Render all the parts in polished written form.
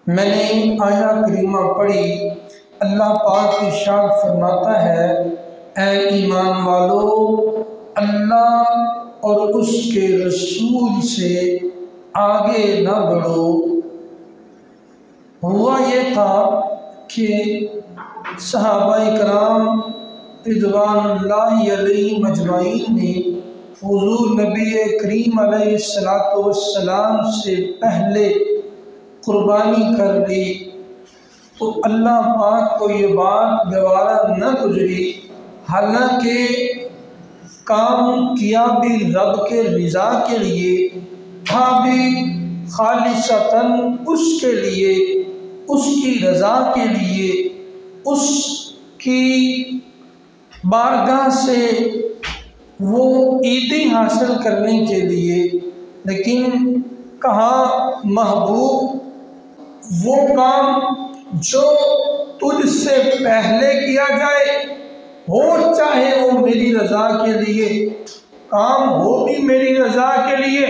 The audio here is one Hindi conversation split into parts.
मैंने आया करीमा पढ़ी, अल्लाह पाक इरशाद फरमाता है, ऐ ईमान वालो, अल्लाह और उसके रसूल से आगे ना बढ़ो। हुआ ये था कि सहाबा-ए-किराम रिज़वानुल्लाहि अलैहिम अजमाइन ने हुज़ूर नबी करीम अलैहिस्सलाम से पहले कुर्बानी कर ली, तो अल्लाह पाक को ये बात गवारा न गुजरी। हालांकि काम किया भी रब के रिज़ा के लिए था, भी खालिसतन उसके लिए, उसकी रज़ा के लिए, उसकी बारगाह से वो ईदी हासिल करने के लिए। लेकिन कहा महबूब, वो काम जो तुझसे पहले किया जाए, हो चाहे वो मेरी रज़ा के लिए, काम हो भी मेरी रज़ा के लिए,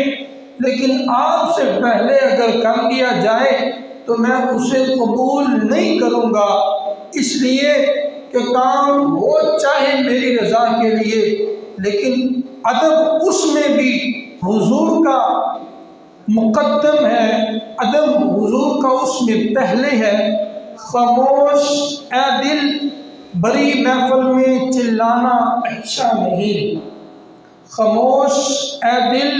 लेकिन आपसे पहले अगर कर दिया जाए तो मैं उसे कबूल नहीं करूँगा। इसलिए कि काम हो चाहे मेरी रज़ा के लिए, लेकिन अदब उसमें भी हुजूर का मुक़द्दम है, अदब हुजूर का उसमें पहले है। खामोश ए दिल, बड़ी महफिल में चिल्लाना अच्छा नहीं। खामोश ए दिल,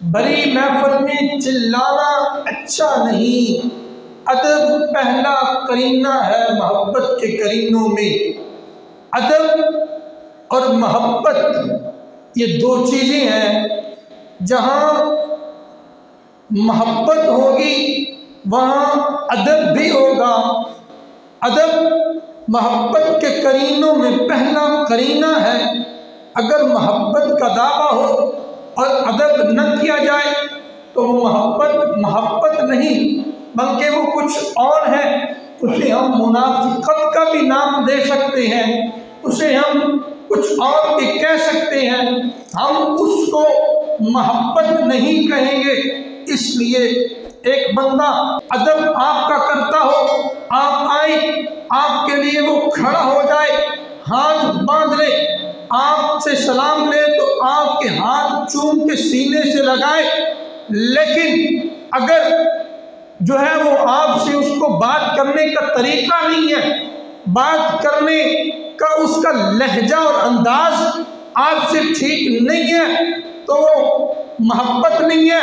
बड़ी महफिल में चिल्लाना अच्छा नहीं। अदब पहला करीना है मोहब्बत के करीनों में। अदब और मोहब्बत ये दो चीज़ें हैं। जहाँ मोहब्बत होगी वहाँ अदब भी होगा। अदब मोहब्बत के करीनों में पहला करीना है। अगर मोहब्बत का दावा हो और अदब न किया जाए तो वो मोहब्बत नहीं, बल्कि वो कुछ और है। उसे हम मुनाफिकत का भी नाम दे सकते हैं, उसे हम कुछ और भी कह सकते हैं। हम उसको मोहब्बत नहीं कहेंगे। इसलिए एक बंदा अदब आपका करता हो, आप आए, आपके लिए वो खड़ा हो जाए, हाथ बांध ले, आपसे सलाम ले तो आपके हाथ चूम के सीने से लगाए। लेकिन अगर जो है वो आपसे उसको बात करने का तरीका नहीं है, बात करने का उसका लहजा और अंदाज आपसे ठीक नहीं है, तो वो मोहब्बत नहीं है,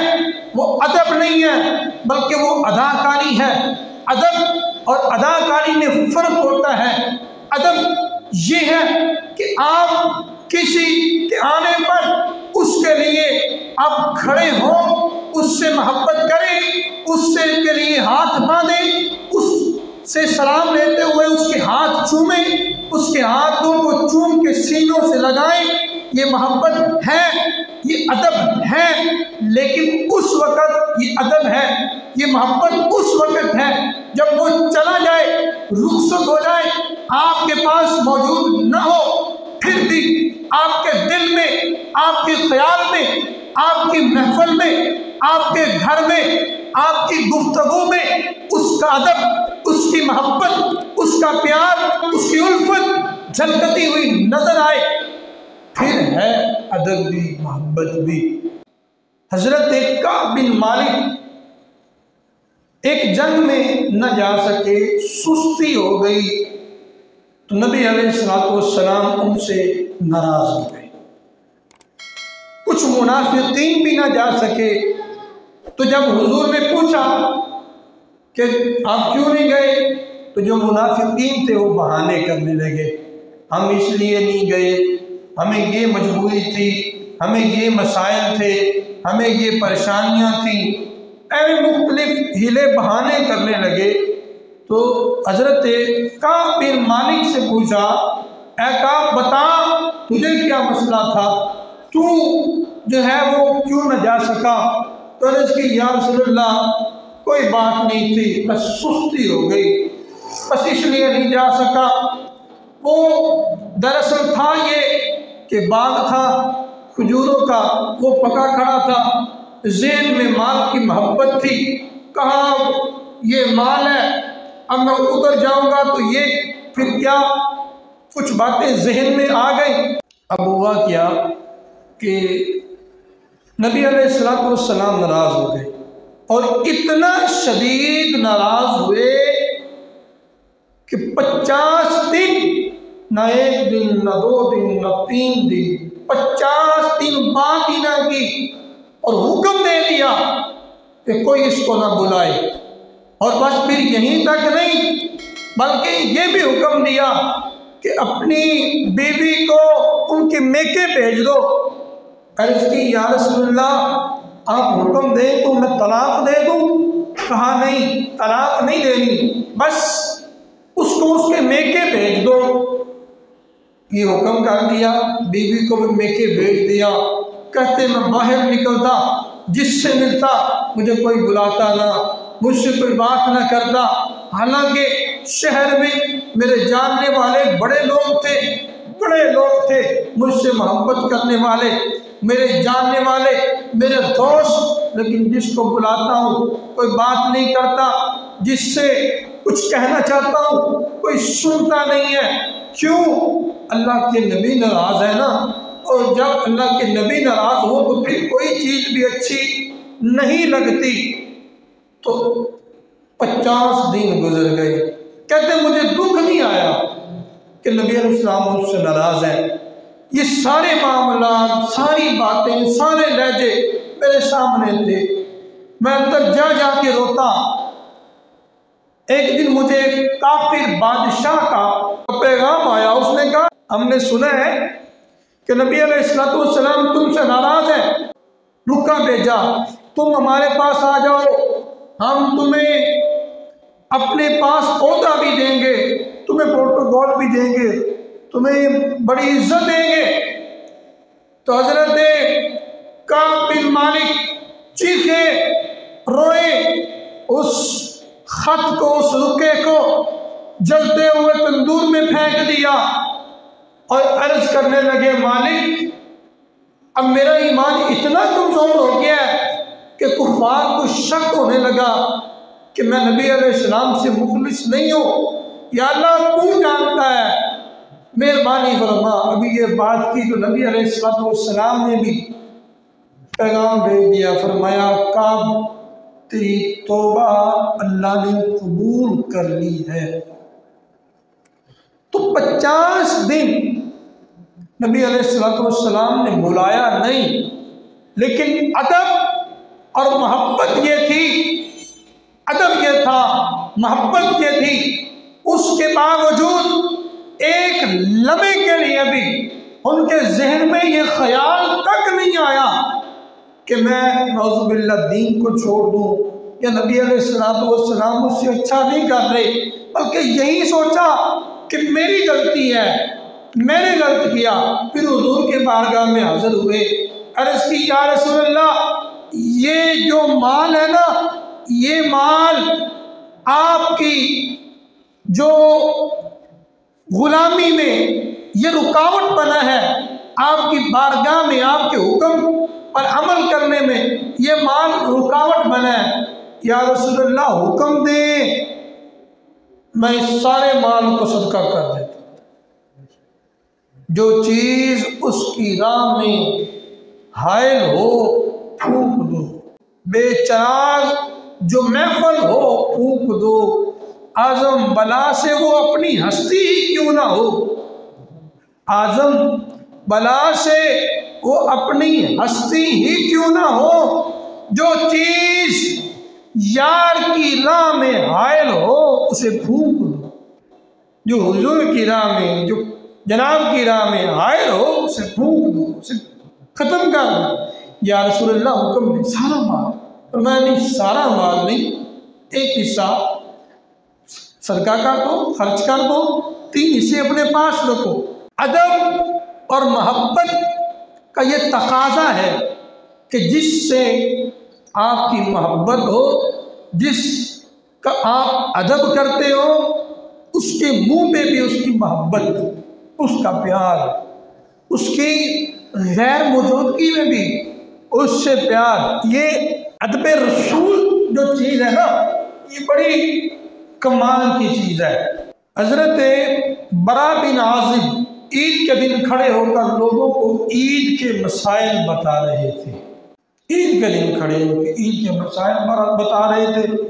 वो अदब नहीं है, बल्कि वो अदाकारी है। अदब और अदाकारी में फ़र्क होता है। अदब ये है कि आप किसी के आने पर उसके लिए आप खड़े हों, उससे मोहब्बत करें, उससे के लिए हाथ बांधें, उससे सलाम लेते हुए उसके हाथ चूमें, उसके हाथों को चूम के सीनों से लगाएं। ये मोहब्बत है, ये अदब है। लेकिन उस वक़्त ये अदब है, ये मोहब्बत उस वक़्त है जब वो चला जाए, रुखसत हो जाए, आपके पास मौजूद न हो, फिर भी आपके दिल में, आपके ख्याल में, आपकी महफिल में, आपके घर में, आपकी गुफ्तगू में उसका अदब, उसकी मोहब्बत, उसका प्यार, उसकी उल्फत झलकती हुई नजर आए, फिर है अदब भी मोहब्बत भी। हजरत काब बिन मालिक एक जंग में न जा सके, सुस्ती हो गई, तो नबी अलैहिस्सलाम उनसे नाराज हो गए। कुछ मुनाफिकीन भी ना जा सके, तो जब हुजूर ने पूछा कि आप क्यों नहीं गए, तो जो मुनाफिकीन थे वो बहाने करने लगे। हम इसलिए नहीं गए, हमें ये मजबूरी थी, हमें ये मसाइल थे, हमें ये परेशानियां थी, ऐसे मुख्तलिफ हिले बहाने करने लगे। तो हजरत काब बिन मालिक से पूछा, ऐ काब बता, तुझे क्या मसला था, तू जो है वो क्यों न जा सका? तो इसकी या रसूलल्लाह कोई बात नहीं थी, बस सुस्ती हो गई, बस इसलिए नहीं जा सका। वो दरअसल था ये कि बाग था खजूरों का, वो पका खड़ा था, ज़ेहन में माल की मोहब्बत थी, कहाँ ये माल है, अब मैं उधर जाऊंगा तो ये फिर क्या, कुछ बातें जहन में आ गई। अब हुआ क्या कि नबी अलैहिस्सलाम नाराज हो गए और इतना शदीद नाराज हुए कि 50 दिन, न एक दिन न 2 दिन न 3 दिन, 50 दिन बात ही ना की और हुक्म दे दिया कि कोई इसको ना बुलाए। और बस फिर यहीं तक नहीं, बल्कि ये भी हुक्म दिया कि अपनी बीवी को उनके मेके भेज दो। अर्ज़ की या रसूलल्लाह, आप हुक्म दें तो मैं तलाक दे दूँ? कहा नहीं, तलाक नहीं देनी, बस उसको उसके मेके भेज दो। ये हुक्म कर दिया, बीवी को भी मेके भेज दिया। कहते मैं बाहर निकलता, जिससे मिलता मुझे कोई बुलाता ना, मुझसे कोई बात ना करता। हालांकि शहर में मेरे जानने वाले बड़े लोग थे, मुझसे मोहब्बत करने वाले, मेरे जानने वाले, मेरे दोस्त, लेकिन जिसको बुलाता हूँ कोई बात नहीं करता, जिससे कुछ कहना चाहता हूँ कोई सुनता नहीं है। क्यों? अल्लाह के नबी नाराज़ है ना, और जब अल्लाह के नबी नाराज़ हो तो फिर कोई चीज़ भी अच्छी नहीं लगती। तो 50 दिन गुजर गए। कहते मुझे दुख नहीं आया कि नबी अलैहिस्सलाम मुझसे नाराज़ हैं। ये सारे मामला, सारी बातें, सारे लहजे मेरे सामने थे, मैं अंदर जा जा के रोता। एक दिन मुझे काफिर बादशाह का पैगाम आया, उसने कहा हमने सुना है कि नबी अलैहिस्सलाम तुमसे नाराज़ है, रुका भेजा, तुम हमारे पास आ जाओ, हम तुम्हें अपने पास ओहदा भी देंगे, तुम्हें प्रोटोकॉल भी देंगे, तुम्हें बड़ी इज्जत देंगे। तो हजरत काब बिन मालिक चीखे, रोए, उस खत को, उस रुके को जलते हुए तंदूर में फेंक दिया और अर्ज करने लगे, मालिक अब मेरा ईमान इतना कमजोर हो गया है कि कुफार को शक होने लगा कि मैं नबी अलैहिस्सलाम से मुखलिस नहीं हूँ। या अल्लाह तू जानता है, मेहरबानी फरमा। अभी ये बात की तो नबी अलैहिस्सलाम ने भी पैगाम भेज दिया, फरमाया काब तेरी तौबा अल्लाह ने कबूल कर ली है। तो 50 दिन नबी अलैहिस्सलाम ने बुलाया नहीं, लेकिन अदब और मोहब्बत ये थी, अदब ये था, मोहब्बत ये थी। उसके बावजूद एक लम्हे के लिए भी उनके जहन में ये ख्याल तक नहीं आया कि मैं नौजुबिल्लाह दीन को छोड़ दूँ या नबी अलैहिस्सलाम मुझसे अच्छा नहीं कर रहे, बल्कि यही सोचा कि मेरी गलती है, मैंने गलत किया। फिर हुजूर के बारगाह में हाजिर हुए, अर्ज़ की या रसूलल्लाह, ये जो माल है ना, ये माल आपकी जो गुलामी में ये रुकावट बना है, आपकी बारगाह में आपके हुक्म पर अमल करने में ये माल रुकावट बना है। या रसूलल्लाह हुक्म दे, मैं इस सारे माल को सदका कर देता। जो चीज़ उसकी राह में हायल हो फूंक दो, बेचराग जो महफल हो फूंक दो, आजम बला से वो अपनी हस्ती ही क्यों ना हो, आजम बला से वो अपनी हस्ती ही क्यों ना हो। जो चीज़ यार की राह में हायल हो उसे फूंक दो, जो हुजूर की राह में, जो जनाब की राह में हायल हो उसे फूंक दो, उसे ख़त्म कर दो। या रसूलल्लाह हुक्म दे सारा माल, और मैंने सारा माल नहीं, एक हिस्सा सदका कर दो, खर्च कर दो, 3 हिस्से अपने पास रखो। अदब और मोहब्बत का ये तकाजा है कि जिससे आपकी मोहब्बत हो, जिसका आप अदब करते हो, उसके मुंह पे भी उसकी मोहब्बत, उसका प्यार, उसकी गैर मौजूदगी में भी उससे प्यार। ये अदब रसूल जो चीज़ है ना, ये बड़ी कमाल की चीज़ है। हजरत बरा बिन आज़िब ईद के दिन खड़े होकर लोगों को ईद के मसाइल बता रहे थे। ईद के दिन खड़े होकर ईद के मसाइल बता रहे थे।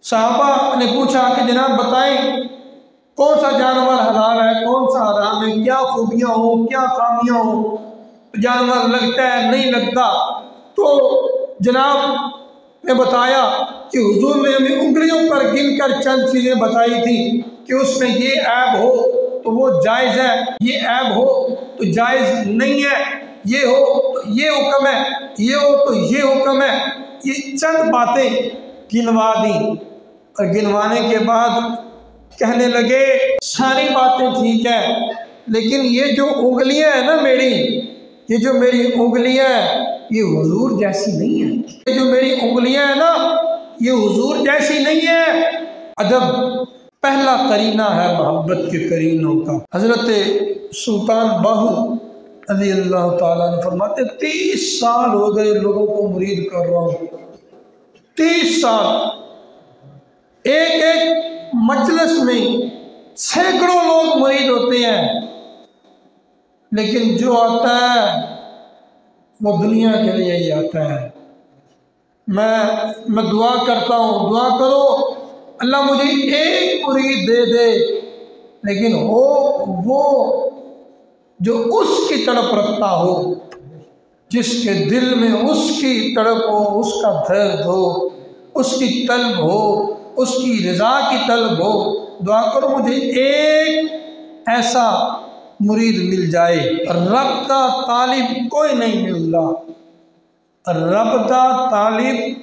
सहाबा ने पूछा कि जनाब बताएं कौन सा जानवर हलाल है, कौन सा हराम है, क्या खूबियाँ हो, क्या खामियाँ हो, जानवर लगता है नहीं लगता। तो जनाब ने बताया कि हुजूर ने हमें उंगलियों पर गिनकर चंद चीज़ें बताई थी कि उसमें ये ऐब हो तो वो जायज़ है, ये ऐब हो तो जायज़ नहीं है, ये हो तो ये हुक्म है, ये हो तो ये हुक्म है। ये चंद बातें गिनवा दी और गिनवाने के बाद कहने लगे सारी बातें ठीक है, लेकिन ये जो उंगलियां है ना मेरी, ये जो मेरी उंगलियां हैं ये हुजूर जैसी नहीं है। ये जो मेरी उंगलियां हैं ना ये हुजूर जैसी नहीं है। अदब पहला करीना है मोहब्बत के करीनों का। हजरत सुल्तान बाहू रज़ी अल्लाह ताला ने फरमाते 30 साल हो गए लोगों को मुरीद कर रहा हूँ। 30 साल एक एक मजलिस में सैकड़ों लोग मुरीद होते हैं, लेकिन जो आता है वो दुनिया के लिए ही आता है। मैं दुआ करता हूँ, दुआ करो अल्लाह मुझे एक मुरीद दे दे, लेकिन हो वो जो उसकी तड़प रखता हो, जिसके दिल में उसकी तड़प हो, उसका दर्द हो, उसकी तलब हो, उसकी रज़ा की तलब हो। दुआ करो मुझे एक ऐसा मुरीद मिल जाए। रब का तालिब कोई नहीं मिलता, रब का तालिब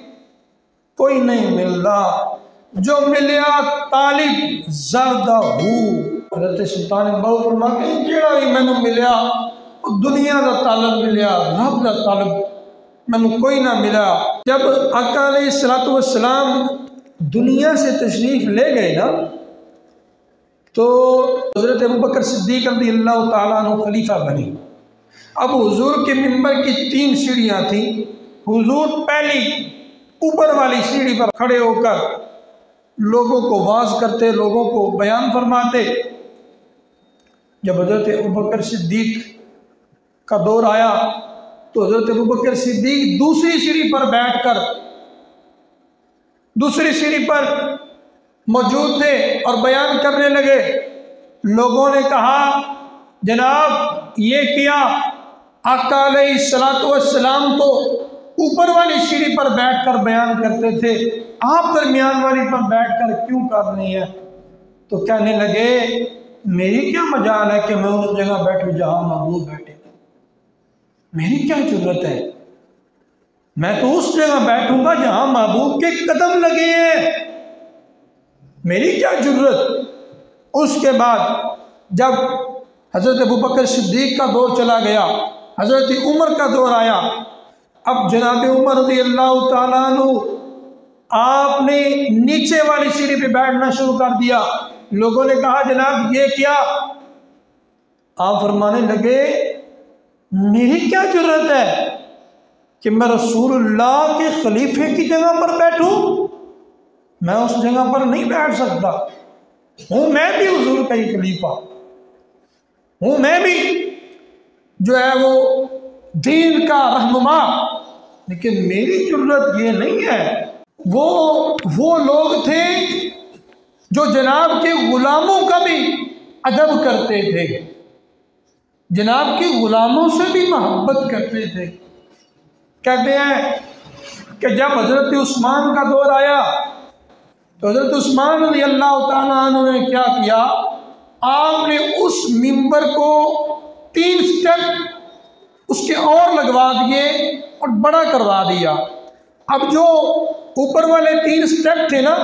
कोई नहीं मिलता, जो मिलिया तालिब ज़रदा हू। हज़रत सुल्तान बाहू फरमाते हैं जेड़ा भी मैनू मिलिया दुनिया का तालब मिलिया, रब का तालब मैनू कोई ना मिला। जब आका अलैहिस्सलातु वस्सलाम दुनिया से तशरीफ़ ले गए ना तो हज़रत अबू बकर सिद्दीक़ रज़ियल्लाहु ताला अन्हु खलीफा बने। अब हुजूर के मिंबर की 3 सीढ़ियाँ थी। हुजूर पहली ऊपर वाली सीढ़ी पर खड़े होकर लोगों को वाज़ करते, लोगों को बयान फरमाते। जब हज़रत अबू बकर सिद्दीक़ का दौर आया तो हज़रत अबू बकर सिद्दीक़ दूसरी सीढ़ी पर बैठकर दूसरी सीढ़ी पर मौजूद थे और बयान करने लगे। लोगों ने कहा जनाब ये किया, आका अलैहिस्सलातु वस्सलाम तो ऊपर वाली सीढ़ी पर बैठकर बयान करते थे, आप दरमियान वाली पर बैठकर क्यों कर रही हैं? तो कहने लगे मेरी क्या मजाल है कि मैं उस जगह बैठूं जहां महबूब बैठे, मेरी क्या जरूरत है? मैं तो उस जगह बैठूंगा जहां महबूब के कदम लगे हैं, मेरी क्या जरूरत। उसके बाद जब हज़रत अबू बकर सिद्दीक़ का दौर चला गया, हज़रत उमर का दौर आया। अब जनाब उमर रज़ियल्लाहु ताला अन्हु आपने नीचे वाली सीढ़ी पे बैठना शुरू कर दिया। लोगों ने कहा जनाब ये क्या? आप फरमाने लगे मेरी क्या जरूरत है कि मैं रसूलुल्लाह के खलीफे की जगह पर बैठूं? मैं उस जगह पर नहीं बैठ सकता हूँ, मैं भी हुजूर का ही खलीफा हूँ, मैं भी जो है वो दीन का रहनुमा, लेकिन मेरी जरूरत ये नहीं है। वो लोग थे जो जनाब के गुलामों का भी अदब करते थे, जनाब के गुलामों से भी मोहब्बत करते थे। कहते हैं कि जब हज़रत उस्मान का दौर आया तो हज़रत उस्मान रज़ियल्लाहु ताला अन्हु ने क्या किया, आपने उस मिंबर को 3 स्टेप उसके और लगवा दिए और बड़ा करवा दिया। अब जो ऊपर वाले 3 स्टेप थे ना,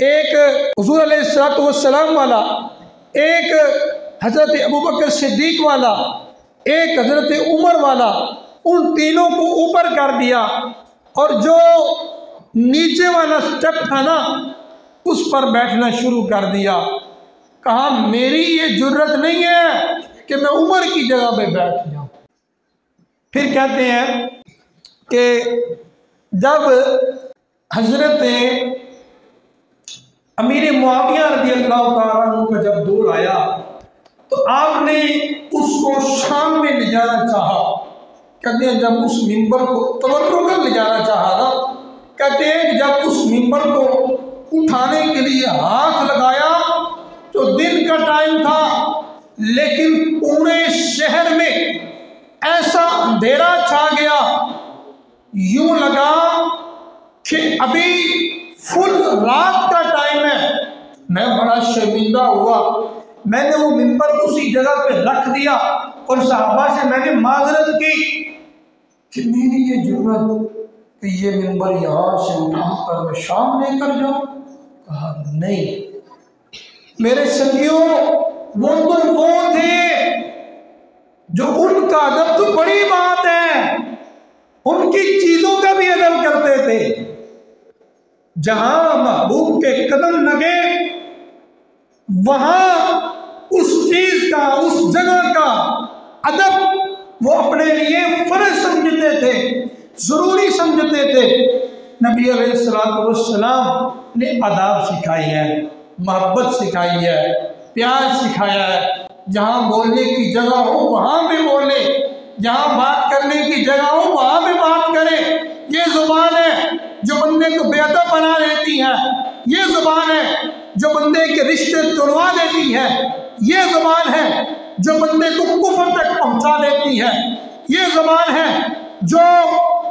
एक हुजूर अलैहिस्सलातु वस्सलाम वाला, एक हज़रत अबू बकर सिद्दीक़ वाला, एक हज़रत उमर वाला, उन तीनों को ऊपर कर दिया और जो नीचे वाला स्टेप था ना उस पर बैठना शुरू कर दिया। कहा मेरी ये जुर्रत नहीं है कि मैं उमर की जगह पे बैठ जाऊं। फिर कहते हैं कि जब हज़रत अमीर मुआविया रज़ियल्लाहु ताला अन्हु का जब दौर आया तो आपने उसको शाम में ले जाना चाहा। कहते हैं जब उस मिंबर को तवर्रुकन ले जाना चाहा ना, कहते हैं कि जब उस मिंबर को उठाने के लिए हाथ लगाया तो दिन का टाइम था, लेकिन पूरे शहर में ऐसा अंधेरा छा गया, यूं लगा कि अभी फुल रात का टाइम है। मैं बड़ा शर्मिंदा हुआ, मैंने वो मिंबर उसी जगह पे रख दिया और सहाबा से मैंने माजरत की कि मेरी ये जुर्रत कि ये मिंबर यहाँ से उठाकर मैं शाम लेकर जाऊं। कहा नहीं मेरे सखियों, वो तो वो थे जो उनका अदब तो बड़ी बात है, उनकी चीजों का भी अदब करते थे। जहां महबूब के कदम लगे वहां उस चीज का, उस जगह का अदब वो अपने लिए फर्ज समझते थे, जरूरी समझते थे। नबी अलैहिस्सलाम ने आदाब सिखाई है, मोहब्बत सिखाई है, प्यार सिखाया है। जहाँ बोलने की जगह हो वहाँ भी बोले, जहाँ बात करने की जगह हो वहाँ भी बात करें। ये जुबान है जो बंदे को बेअदब बना देती है, ये जुबान है जो बंदे के रिश्ते तोड़वा देती है, ये जुबान है जो बंदे को कुफ्र तक पहुँचा देती है, ये जुबान है जो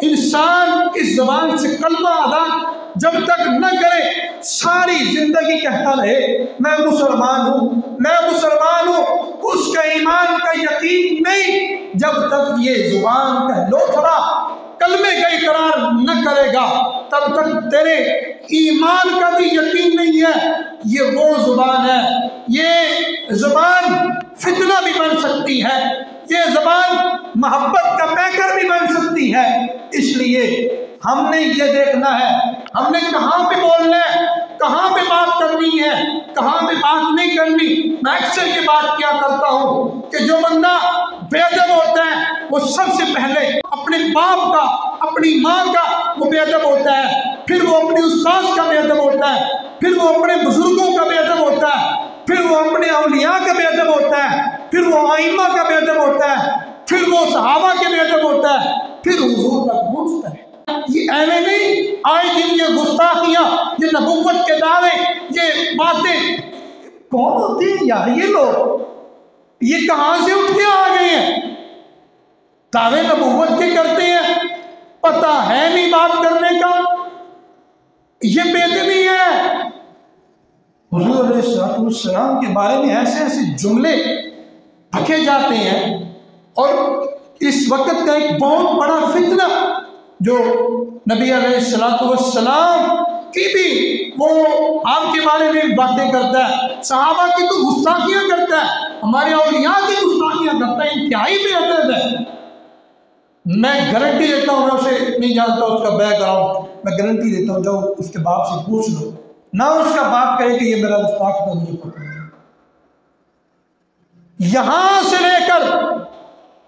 इंसान इस जुबान से कलमा अदा जब तक न करे सारी जिंदगी कहता रहे मैं मुसलमान हूँ, मैं मुसलमान हूँ, उसका ईमान का यकीन नहीं। जब तक ये जुबान का लोथड़ा कलमे का इकरार न करेगा तब तक तेरे ईमान का भी यकीन नहीं है। ये वो जुबान है, ये जुबान फितना भी बन सकती है, ये जुबान मोहब्बत का पैकर भी बन सकती है। इसलिए हमने ये देखना है, हमने कहाँ पे बोलना है, कहाँ पे बात करनी है, कहाँ पे बात नहीं करनी। मैं अक्सर ये बात क्या करता हूँ कि जो बंदा बेअदब होता है वो सबसे पहले अपने बाप का, अपनी माँ का वो बेअदब होता है, फिर वो अपने उस्ताद का बेअदब होता है, फिर वो अपने बुजुर्गों का बेअदब होता है, फिर वो अपने औलिया का बेअदब होता है, फिर वो आइम्मा का बेअदब होता है, फिर वो सहाबा के बेअदब होता है, फिर हुजूर तक पहुंचता है। ये ऐसे नहीं आए दिन ये गुस्ताखियां, ये नबुव्वत के दावे, ये बातें कौन होती है यार? ये लोग ये कहां से उठ के आ गए हैं? दावे नबुव्वत के करते हैं, पता है नहीं बात करने का, ये बेदबी है। हुजूर अलैहिस्सलाम के बारे में ऐसे ऐसे जुमले रखे जाते हैं और इस वक्त का एक बहुत बड़ा फितना जो नबी अलैहिस्सलाम की भी वो आपके बारे में बातें करता है, सहाबा की तो गुस्ताखियां करता है, हमारे औलिया की गुस्ताखियां करता है, इंतहाई बेअदब है। मैं गारंटी देता हूँ, मैं उसे नहीं जानता उसका बैकग्राउंड, मैं गारंटी देता हूँ जाओ उसके बाप से पूछ लो ना, उसका बाप कहे कि ये मेरा गुस्ताख तो मुझे पता नहीं। यहां से लेकर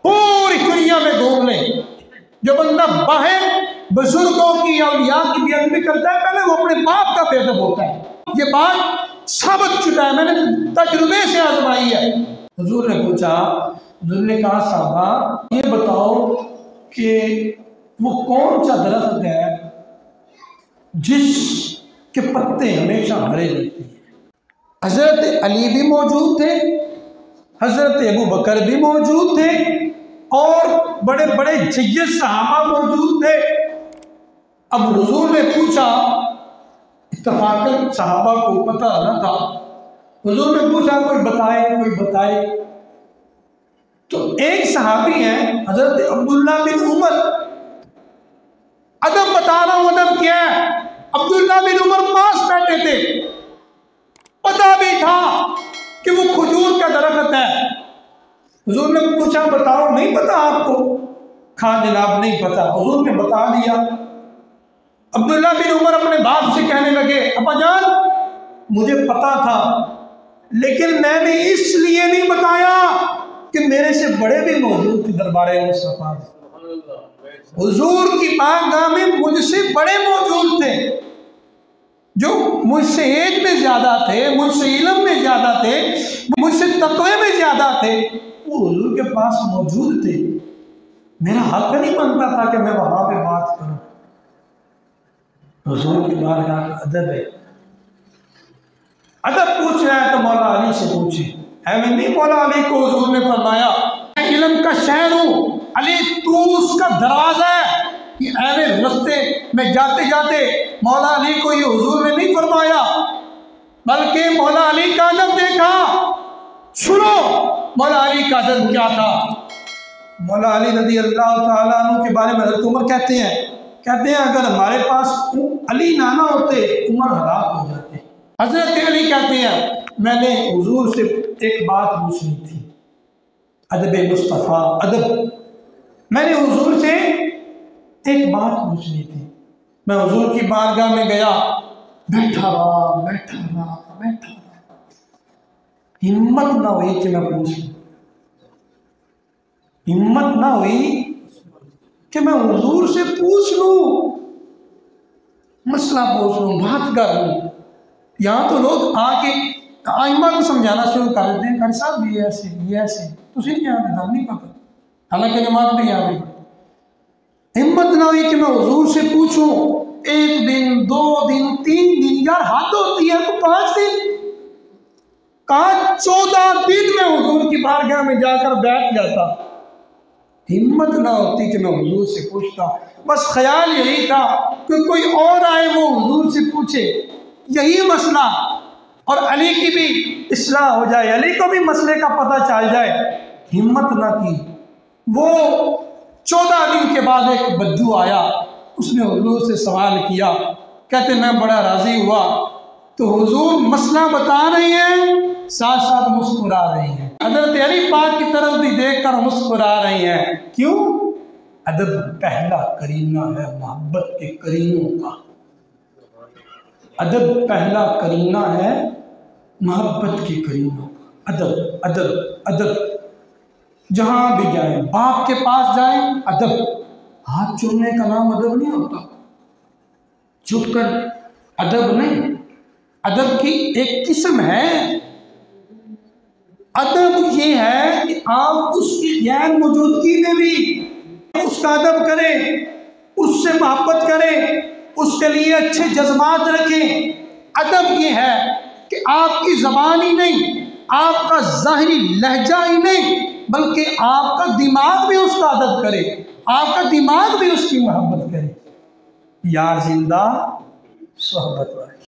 पूरी दुनिया में घूम ले, जो बंदा बाहर बुजुर्गों की औलिया की बेअदबी करता है पहले वो अपने बाप का बेअदब होता है। ये बात साबित शुदा है, मैंने तजुर्बे से आजमाई है। हुजूर ने पूछा, हुजूर ने कहा साहबा ये बताओ कि वो कौन सा दरख्त है जिसके पत्ते हमेशा हरे रहते हैं? हजरत अली भी मौजूद थे, हजरत अबू बकर भी मौजूद थे और बड़े बड़े जय्यद सहाबा मौजूद थे। अब हुजूर ने पूछा, इत्तफाकन सहाबा को पता न था, हुजूर ने पूछा कोई बताए, कोई बताए। तो एक सहाबी हैं हजरत अब्दुल्ला बिन उमर, अदब बता रहा हूं, अदब क्या है। अब्दुल्ला बिन उमर पास बैठे थे, पता भी था कि वो खजूर का दरख्त है। हुजूर ने पूछा बताओ, नहीं पता आपको? खान जनाब नहीं पता। हुजूर ने बता दिया। अब्दुल्ला बिन उमर अपने बाप से कहने लगे, अब्बा जान मुझे पता था लेकिन मैंने इसलिए नहीं बताया कि मेरे से बड़े भी मौजूद थे दरबारे मुस्तफा, हुजूर की बारगाह में मुझसे बड़े मौजूद थे, जो मुझसे एज में ज़्यादा थे, मुझसे इल्म में ज़्यादा थे, मुझसे तक़वे में ज़्यादा थे, वो हुजूर के पास मौजूद थे। मेरा हक नहीं बनता था कि मैं वहाँ पे बात करूँ। हुजूर की बारगाह का अदब है। अदब पूछ रहा है तो मौला अली से पूछे। ऐਵੇਂ नहीं मौला अली को हुजूर ने फरमाया मैं इल्म का शहर हूँ, अली तू उसका दरवाज़ा है। कि ऐवे रास्ते में जाते जाते मौला अली को ये हुजूर ने नहीं फरमाया, बल्कि मौला अली का अदब देखा। सुनो मौला अली का अदब क्या था। मौला अली रज़ी अल्लाह ताला अन्हु के बारे में हज़रत उमर कहते हैं अगर हमारे पास अली नाना होते उमर हलाक हो जाते। हज़रत अली कहते हैं मैंने हुजूर से एक बात पूछनी थी, अदब मुस्तफ़ा अदब। मैंने हुजूर से एक बात पूछनी थी। मैं हुजूर की बारगाह में गया, बैठा रहा। हिम्मत ना हुई कि मैं पूछूं, हिम्मत ना हुई कि मैं हुजूर से पूछ लूं, मसला पूछ लूं, बात कर लूं। यहाँ तो लोग आके आइमा को समझाना शुरू कर देते हैं, कारी साहब ये ऐसे तुझे नहीं याद, नाम नहीं पता, हालांकि नमाज में याद है। हिम्मत ना हुई कि मैं हुजूर से पूछूं। 1 दिन 2 दिन 3 दिन, यार हद होती है तो 5 दिन, कहा 14 दिन में हुजूर की बारगाह में जाकर बैठ जाता। हिम्मत ना होती कि मैं हुजूर से पूछता। बस ख्याल यही था कि कोई और आए वो हुजूर से पूछे, यही मसला, और अली की भी इस्लाह हो जाए, अली को भी मसले का पता चल जाए। हिम्मत ना की। वो 14 दिन के बाद एक बद्दू आया, उसने हुजूर से सवाल किया। कहते मैं बड़ा राज़ी हुआ तो हुजूर मसला बता रही हैं, साथ साथ मुस्कुरा रही हैं। हज़रत अली पाक की तरफ भी देखकर मुस्कुरा रही हैं। क्यों? अदब पहला करीना है मोहब्बत के करीनों का। अदब पहला करीना है मोहब्बत के करीनों का। अदब अदब अदब। जहाँ भी जाए, बाप के पास जाए अदब। हाथ चूमने का नाम अदब नहीं होता, चुप कर अदब नहीं। अदब की एक किस्म है। अदब ये है कि आप उसकी गैर मौजूदगी में भी उसका अदब करें, उससे मोहब्बत करें, उसके लिए अच्छे जज्बात रखें। अदब ये है कि आपकी ज़बान ही नहीं, आपका ज़ाहिरी लहजा ही नहीं, बल्कि आपका दिमाग भी उसका अदब करे, आपका दिमाग भी उसकी मोहब्बत करे। यार जिंदा सोहबत वाले।